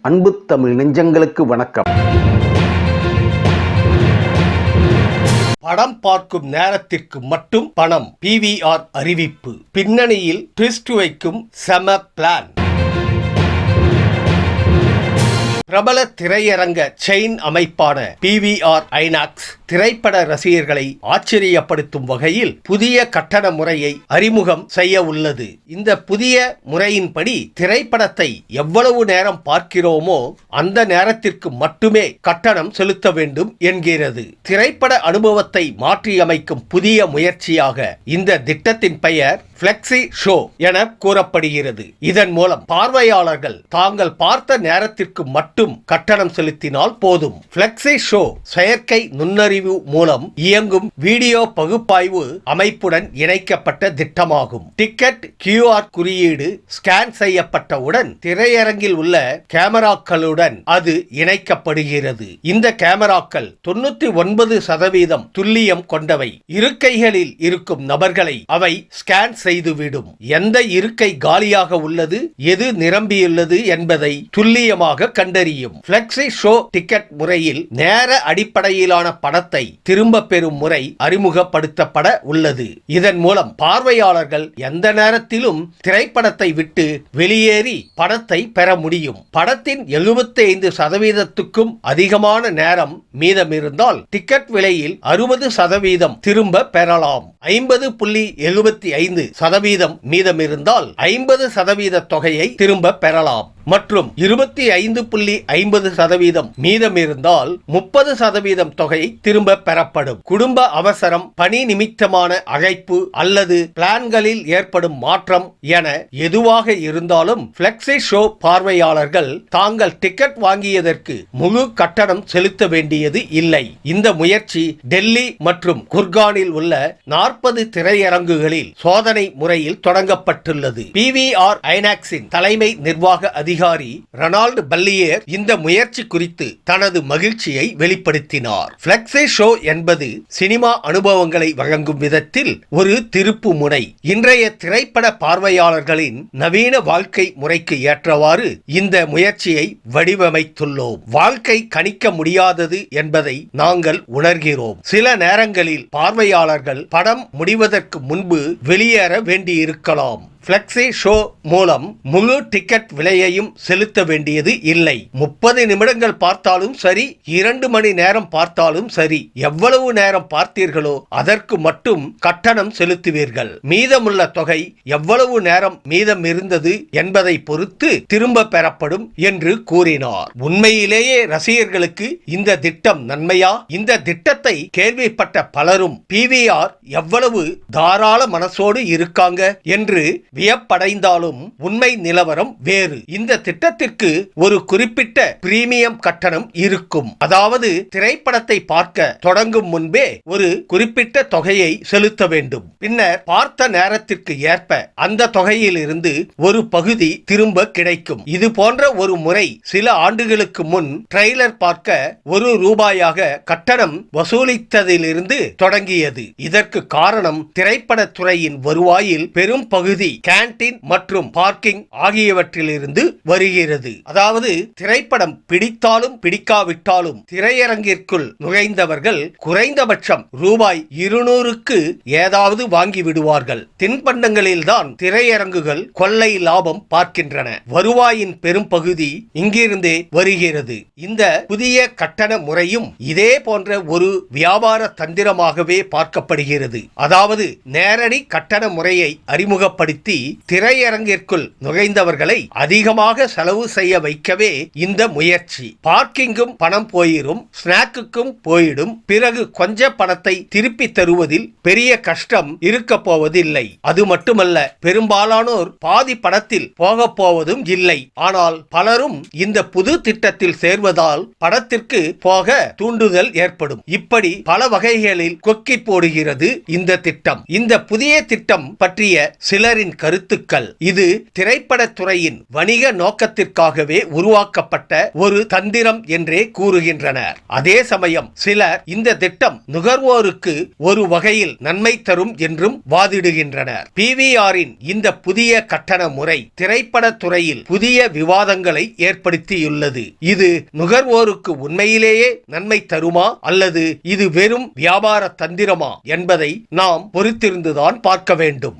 அன்பு தமிழ் நெஞ்சங்களுக்கு வணக்கம். படம் பார்க்கும் நேரத்திற்கு மட்டும் பணம். PVR அறிவிப்பு. பின்னணியில் ட்விஸ்ட் வைக்கும் செம பிளான். பிரபல திரையரங்க செயின் அமைப்பான PVR INOX திரைப்பட ரசிகர்களை ஆச்சரியப்படுத்தும் வகையில் புதிய கட்டண முறையை அறிமுகம் செய்ய உள்ளது. இந்த புதிய முறையின்படி திரைப்படத்தை எவ்வளவு நேரம் பார்க்கிறோமோ அந்த நேரத்திற்கு மட்டுமே கட்டணம் செலுத்த வேண்டும் என்கிறது. திரைப்பட அனுபவத்தை மாற்றியமைக்கும் புதிய முயற்சியாக இந்த திட்டத்தின் பெயர் ஃப்ளெக்ஸி ஷோ என கூறப்படுகிறது. இதன் மூலம் பார்வையாளர்கள் தாங்கள் பார்த்த நேரத்திற்கு மட்டும் கட்டணம் செலுத்தினால் போதும். ஃப்ளெக்ஸி ஷோ செயற்கை நுண்ணறிவு மூலம் இயங்கும் வீடியோ பகுப்பாய்வு அமைப்புடன் இணைக்கப்பட்ட திட்டமாகும். டிக்கெட் QR குறியீடு ஸ்கேன் செய்யப்பட்டவுடன் திரையரங்கில் உள்ள கேமராக்களுடன் அது இணைக்கப்படுகிறது. இந்த கேமராக்கள் 99% துல்லியம் கொண்டவை. இருக்கைகளில் இருக்கும் நபர்களை அவை ஸ்கேன் செய்துவிடும். எந்த இருக்கை காலியாக உள்ளது, எது நிரம்பியுள்ளது என்பதை துல்லியமாக கண்டறியும். ஃப்ளெக்ஸி ஷோ டிக்கெட் முறையில் நேர அடிப்படையிலான படத்தை திரும்ப பெறும் முறை அறிமுகப்படுத்தப்பட உள்ளது. இதன் மூலம் பார்வையாளர்கள் எந்த நேரத்திலும் திரைப்படத்தை விட்டு வெளியேறி படத்தை பெற முடியும். படத்தின் 75%க்கும் அதிகமான நேரம் மீதமிருந்தால் டிக்கெட் விலையில் 60% திரும்ப பெறலாம். 50.75% மீதமிருந்தால் 50% தொகையை திரும்ப பெறலாம் மற்றும் 25.50% மீதமிருந்தால் 30% தொகை திரும்ப பெறப்படும். குடும்ப அவசரம், பணி நிமித்தமான அழைப்பு அல்லது பிளான்களில் ஏற்படும் மாற்றம் என எதுவாக இருந்தாலும் ஃப்ளெக்ஸி ஷோ பார்வையாளர்கள் தாங்கள் டிக்கெட் வாங்கியதற்கு முழு கட்டணம் செலுத்த வேண்டியது இல்லை. இந்த முயற்சி டெல்லி மற்றும் குர்கானில் உள்ள 40 திரையரங்குகளில் சோதனை முறையில் தொடங்கப்பட்டுள்ளது. PVR INOXின் தலைமை நிர்வாக அதிகாரி ரெனால்ட் பல்லியர் இந்த முயற்சி குறித்து தனது மகிழ்ச்சியை வெளிப்படுத்தினார். ஃப்ளெக்ஸி ஷோ என்பது சினிமா அனுபவங்களை வழங்கும் விதத்தில் ஒரு திருப்பு முனை. இன்றைய திரைப்பட பார்வையாளர்களின் நவீன வாழ்க்கை முறைக்கு ஏற்றவாறு இந்த முயற்சியை வடிவமைத்துள்ளோம். வாழ்க்கை கணிக்க முடியாதது என்பதை நாங்கள் உணர்கிறோம். சில நேரங்களில் பார்வையாளர்கள் படம் முடிவதற்கு முன்பு வெளியேற வேண்டியிருக்கலாம். ஃப்ளெக்ஸி ஷோ மூலம் முழு டிக்கெட் விலையையும் செலுத்த வேண்டியது இல்லை. 30 நிமிடங்கள் பார்த்தாலும் சரி, 2 மணி நேரம் பார்த்தாலும் சரி, எவ்வளவு நேரம் பார்த்தீர்களோ அதற்கு மட்டும் கட்டணம் செலுத்துவீர்கள். மீதமுள்ள தொகை எவ்வளவு நேரம் மீதம் இருந்தது என்பதை பொறுத்து திரும்ப பெறப்படும் என்று கூறினார். உண்மையிலேயே ரசிகர்களுக்கு இந்த திட்டம் நன்மையா? இந்த திட்டத்தை கேள்விப்பட்ட பலரும் PVR எவ்வளவு தாராள மனசோடு இருக்காங்க என்று வியப்படைந்தாலும் உண்மை நிலவரம் வேறு. இந்த திட்டத்திற்கு ஒரு குறிப்பிட்ட பிரீமியம் கட்டணம் இருக்கும். அதாவது திரைப்படத்தை பார்க்க தொடங்கும் முன்பே ஒரு குறிப்பிட்ட தொகையை செலுத்த வேண்டும். பின்னர் பார்த்த நேரத்திற்கு ஏற்ப அந்த தொகையில் இருந்து ஒரு பகுதி திரும்ப கிடைக்கும். இது போன்ற ஒரு முறை சில ஆண்டுகளுக்கு முன் ட்ரெய்லர் பார்க்க ₹1 கட்டணம் வசூலித்ததிலிருந்து தொடங்கியது. இதற்கு காரணம் திரைப்பட துறையின் வருவாயில் பெரும் பகுதி கேண்டீன் மற்றும் பார்க்கிங் ஆகியவற்றிலிருந்து வருகிறது. அதாவது திரைப்படம் பிடித்தாலும் பிடிக்காவிட்டாலும் திரையரங்கிற்குள் நுழைந்தவர்கள் குறைந்தபட்சம் ₹200க்கு ஏதாவது வாங்கி விடுவார்கள். தின்பண்டங்களில்தான் திரையரங்குகள் கொள்ளை லாபம் பார்க்கின்றன. வருவாயின் பெரும் பகுதி இங்கிருந்தே வருகிறது. இந்த புதிய கட்டண முறையும் இதே போன்ற ஒரு வியாபார தந்திரமாகவே பார்க்கப்படுகிறது. அதாவது நேரடி கட்டண முறையை அறிமுகப்படுத்தி திரையரங்கிற்குள் நுழைந்தவர்களை அதிகமாக செலவு செய்ய வைக்கவே இந்த முயற்சி. பார்க்கிங்கும் பணம் போயிடும், ஸ்நாக்குக்கும் போயிடும். பிறகு கொஞ்ச பணத்தை திருப்பி தருவதில் பெரிய கஷ்டம் இருக்க போவதில்லை. அது மட்டுமல்ல, பெரும்பாலானோர் பாதி படத்தில் போக போவதும் இல்லை. ஆனால் பலரும் இந்த புது திட்டத்தில் சேர்வதால் படத்திற்கு போக தூண்டுதல் ஏற்படும். இப்படி பல வகைகளில் கொக்கி போடுகிறது இந்த திட்டம். இந்த புதிய திட்டம் பற்றிய சிலரின் கருத்துக்கள். இது திரைப்படத்துறையின் வணிக நோக்கத்திற்காகவே உருவாக்கப்பட்ட ஒரு தந்திரம் என்றே கூறுகின்றனர். அதே சமயம் சிலர் இந்த திட்டம் நுகர்வோருக்கு ஒரு வகையில் நன்மை தரும் என்றும் வாதிடுகின்றனர். PVRின் இந்த புதிய கட்டண முறை திரைப்படத்துறையில் புதிய விவாதங்களை ஏற்படுத்தியுள்ளது. இது நுகர்வோருக்கு உண்மையிலேயே நன்மை தருமா அல்லது இது வெறும் வியாபார தந்திரமா என்பதை நாம் பொறுத்திருந்துதான் பார்க்க வேண்டும்.